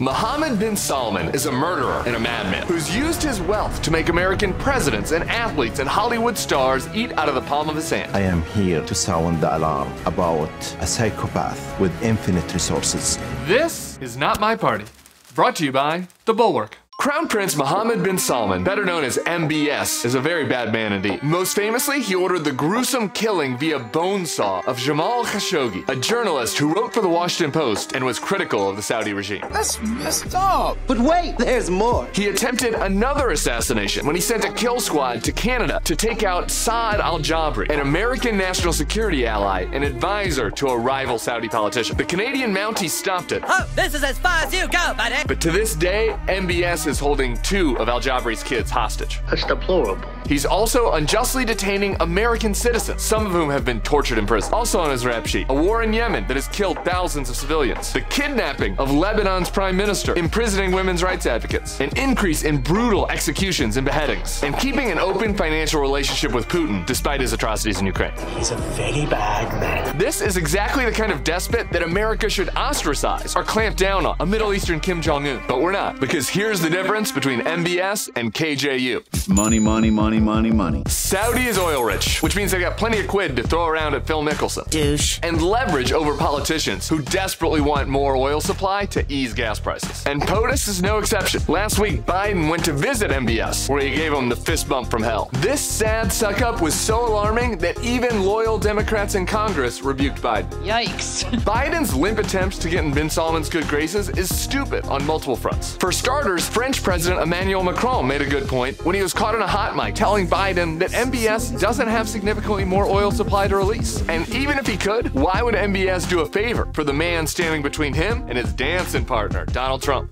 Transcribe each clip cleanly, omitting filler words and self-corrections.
Mohammed bin Salman is a murderer and a madman who's used his wealth to make American presidents and athletes and Hollywood stars eat out of the palm of his hand. I am here to sound the alarm about a psychopath with infinite resources. This is Not My Party, brought to you by the Bulwark. Crown Prince Mohammed bin Salman, better known as MBS, is a very bad man indeed. Most famously, he ordered the gruesome killing via bone saw of Jamal Khashoggi, a journalist who wrote for the Washington Post and was critical of the Saudi regime. That's messed up. But wait, there's more. He attempted another assassination when he sent a kill squad to Canada to take out Saad al-Jabri, an American national security ally and advisor to a rival Saudi politician. The Canadian Mountie stopped it. Oh, this is as far as you go, buddy. But to this day, MBS is holding 2 of al-Jabri's kids hostage. That's deplorable. He's also unjustly detaining American citizens, some of whom have been tortured in prison. Also on his rap sheet, a war in Yemen that has killed thousands of civilians, the kidnapping of Lebanon's prime minister, imprisoning women's rights advocates, an increase in brutal executions and beheadings, and keeping an open financial relationship with Putin despite his atrocities in Ukraine. He's a very bad man. This is exactly the kind of despot that America should ostracize or clamp down on, a Middle Eastern Kim Jong-un. But we're not, because here's the difference between MBS and KJU. Money, money, money, money, money. Saudi is oil rich, which means they got plenty of quid to throw around at Phil Mickelson. Douche. And leverage over politicians who desperately want more oil supply to ease gas prices. And POTUS is no exception. Last week, Biden went to visit MBS, where he gave him the fist bump from hell. This sad suck-up was so alarming that even loyal Democrats in Congress rebuked Biden. Yikes. Biden's limp attempts to get in bin Salman's good graces is stupid on multiple fronts. For starters, French President Emmanuel Macron made a good point when he was caught on a hot mic telling Biden that MBS doesn't have significantly more oil supply to release. And even if he could, why would MBS do a favor for the man standing between him and his dancing partner, Donald Trump?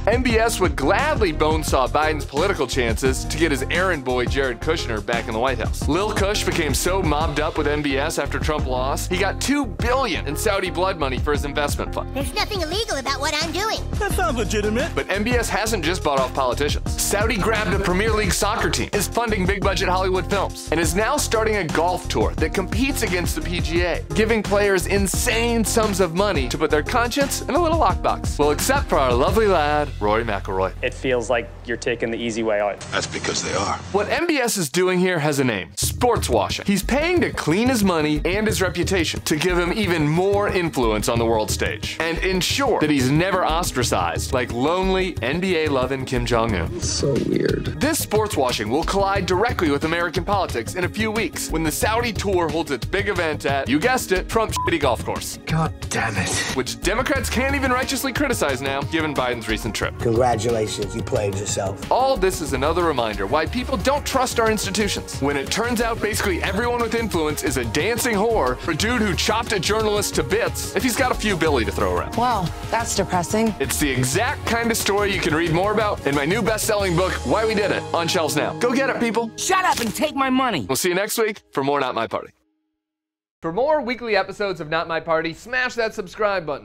MBS would gladly bonesaw Biden's political chances to get his errand boy Jared Kushner back in the White House. Lil Kush became so mobbed up with MBS after Trump lost, he got $2 billion in Saudi blood money for his investment fund. There's nothing illegal about what I'm doing. That sounds legitimate. But MBS hasn't just bought off politicians. Saudi grabbed a Premier League soccer team, is funding big-budget Hollywood films, and is now starting a golf tour that competes against the PGA, giving players insane sums of money to put their conscience in a little lockbox. Well, except for our lovely lad, Rory McIlroy. It feels like you're taking the easy way out. That's because they are. What MBS is doing here has a name: sports washing. He's paying to clean his money and his reputation to give him even more influence on the world stage and ensure that he's never ostracized like lonely NBA-loving Kim Jong-un. So weird. This sports washing will collide directly with American politics in a few weeks when the Saudi tour holds its big event at, you guessed it, Trump's shitty golf course. God damn it. Which Democrats can't even righteously criticize now, given Biden's recent trip. Congratulations, you played yourself. All this is another reminder why people don't trust our institutions. When it turns out basically everyone with influence is a dancing whore, a dude who chopped a journalist to bits, if he's got a few billy to throw around. Wow, that's depressing. It's the exact kind of story you can read more about in my new best-selling book, Why We Did It, on shelves now. Go get it, people. Shut up and take my money. We'll see you next week for more Not My Party. For more weekly episodes of Not My Party, smash that subscribe button.